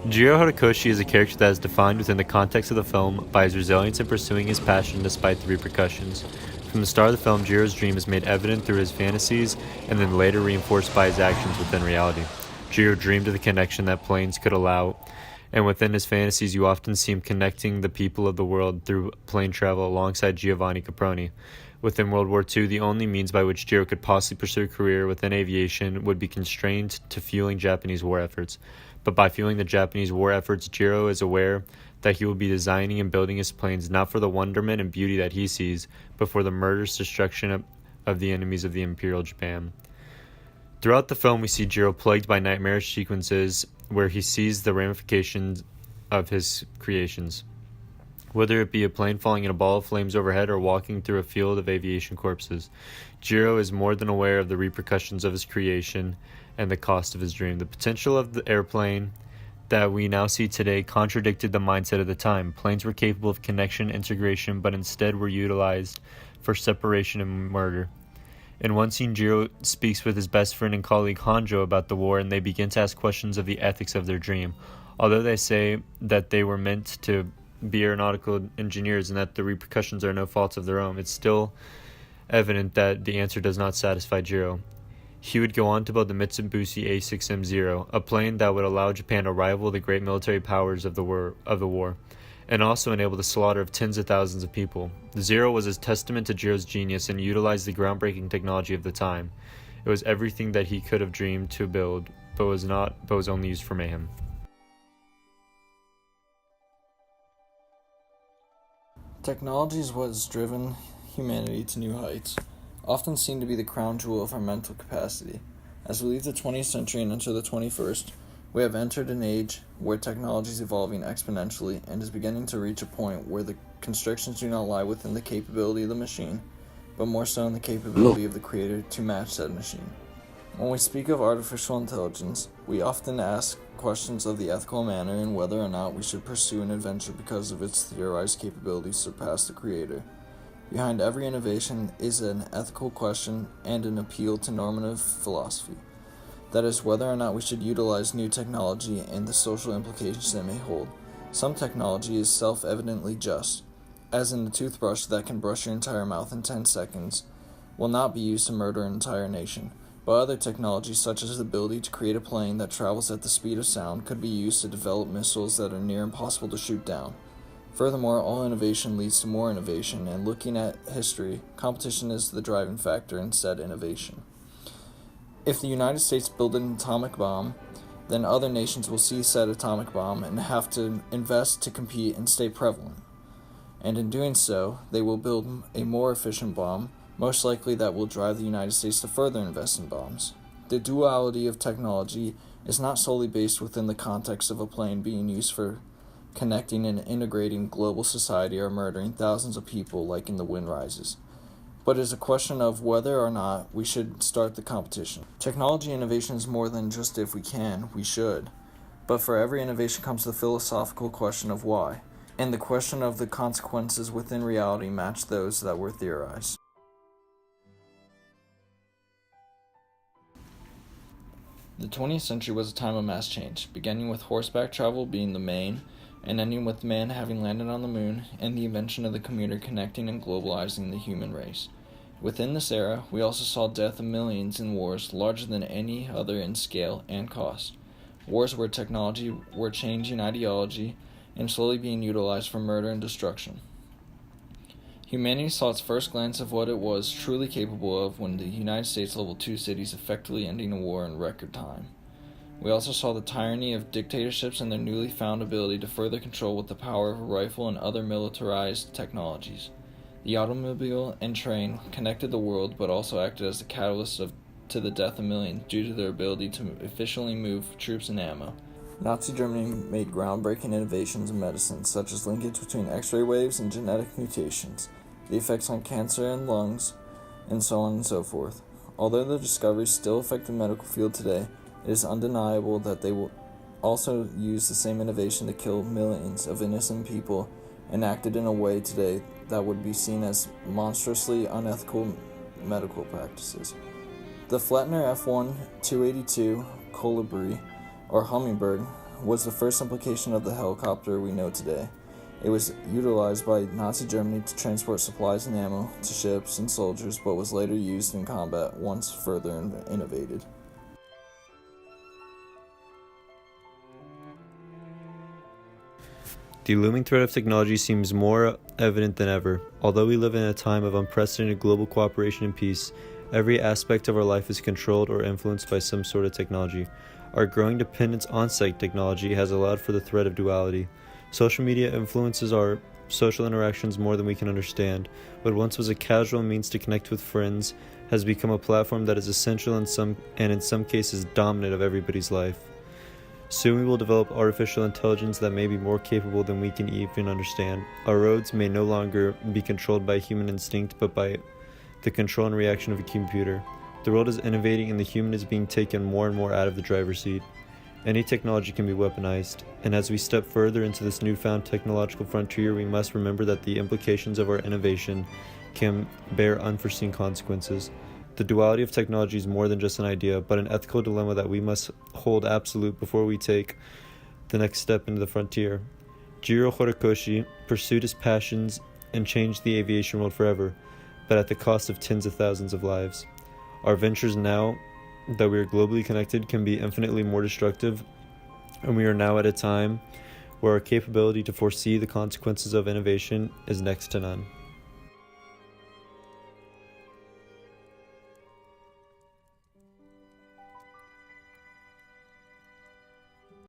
Jiro Horikoshi is a character that is defined within the context of the film by his resilience in pursuing his passion despite the repercussions. From the start of the film, Jiro's dream is made evident through his fantasies and then later reinforced by his actions within reality. Jiro dreamed of the connection that planes could allow, and within his fantasies you often see him connecting the people of the world through plane travel alongside Giovanni Caproni. Within World War II, the only means by which Jiro could possibly pursue a career within aviation would be constrained to fueling Japanese war efforts. But by fueling the Japanese war efforts, Jiro is aware that he will be designing and building his planes not for the wonderment and beauty that he sees, but for the murderous destruction of the enemies of the Imperial Japan. Throughout the film, we see Jiro plagued by nightmarish sequences where he sees the ramifications of his creations. Whether it be a plane falling in a ball of flames overhead or walking through a field of aviation corpses, Jiro is more than aware of the repercussions of his creation and the cost of his dream. The potential of the airplane that we now see today contradicted the mindset of the time. Planes were capable of connection, integration, but instead were utilized for separation and murder. In one scene, Jiro speaks with his best friend and colleague Hanjo about the war, and they begin to ask questions of the ethics of their dream. Although they say that they were meant to be aeronautical engineers and that the repercussions are no faults of their own, it's still evident that the answer does not satisfy Jiro. He would go on to build the Mitsubishi A6M0, a plane that would allow Japan to rival the great military powers of the war, and also enable the slaughter of tens of thousands of people. The Zero was a testament to Jiro's genius and utilized the groundbreaking technology of the time. It was everything that he could have dreamed to build, but was only used for mayhem. Technology is what has driven humanity to new heights, often seen to be the crown jewel of our mental capacity. As we leave the 20th century and enter the 21st, we have entered an age where technology is evolving exponentially and is beginning to reach a point where the constrictions do not lie within the capability of the machine, but more so in the capability of the creator to match said machine. When we speak of artificial intelligence, we often ask questions of the ethical manner and whether or not we should pursue an adventure because of its theorized capabilities surpass the creator. Behind every innovation is an ethical question and an appeal to normative philosophy. That is, whether or not we should utilize new technology and the social implications it may hold. Some technology is self-evidently just, as in the toothbrush that can brush your entire mouth in 10 seconds, will not be used to murder an entire nation. But other technologies, such as the ability to create a plane that travels at the speed of sound, could be used to develop missiles that are near impossible to shoot down. Furthermore, all innovation leads to more innovation, and looking at history, competition is the driving factor in said innovation. If the United States build an atomic bomb, then other nations will see said atomic bomb and have to invest to compete and stay prevalent. And in doing so, they will build a more efficient bomb, most likely that will drive the United States to further invest in bombs. The duality of technology is not solely based within the context of a plane being used for connecting and integrating global society or murdering thousands of people like in The Wind Rises, but is a question of whether or not we should start the competition. Technology innovation is more than just if we can, we should. But for every innovation comes the philosophical question of why, and the question of the consequences within reality match those that were theorized. The 20th century was a time of mass change, beginning with horseback travel being the main, and ending with man having landed on the moon, and the invention of the commuter connecting and globalizing the human race. Within this era, we also saw death of millions in wars larger than any other in scale and cost. Wars where technology were changing ideology and slowly being utilized for murder and destruction. Humanity saw its first glance of what it was truly capable of when the United States leveled two cities, effectively ending a war in record time. We also saw the tyranny of dictatorships and their newly found ability to further control with the power of a rifle and other militarized technologies. The automobile and train connected the world, but also acted as the catalyst to the death of millions due to their ability to efficiently move troops and ammo. Nazi Germany made groundbreaking innovations in medicine, such as linkage between X-ray waves and genetic mutations, the effects on cancer and lungs, and so on and so forth. Although the discoveries still affect the medical field today, it is undeniable that they will also use the same innovation to kill millions of innocent people and acted in a way today that would be seen as monstrously unethical medical practices. The Flettner F1 282 Colibri, or Hummingbird, was the first implication of the helicopter we know today. It was utilized by Nazi Germany to transport supplies and ammo to ships and soldiers, but was later used in combat once further innovated. The looming threat of technology seems more evident than ever. Although we live in a time of unprecedented global cooperation and peace, every aspect of our life is controlled or influenced by some sort of technology. Our growing dependence on such technology has allowed for the threat of duality. Social media influences our social interactions more than we can understand. What once was a casual means to connect with friends has become a platform that is essential in some cases dominant of everybody's life. Soon we will develop artificial intelligence that may be more capable than we can even understand. Our roads may no longer be controlled by human instinct, but by the control and reaction of a computer. The world is innovating and the human is being taken more and more out of the driver's seat. Any technology can be weaponized, and as we step further into this newfound technological frontier, we must remember that the implications of our innovation can bear unforeseen consequences. The duality of technology is more than just an idea, but an ethical dilemma that we must hold absolute before we take the next step into the frontier. Jiro Horikoshi pursued his passions and changed the aviation world forever, but at the cost of tens of thousands of lives. Our ventures now that we are globally connected can be infinitely more destructive, and we are now at a time where our capability to foresee the consequences of innovation is next to none.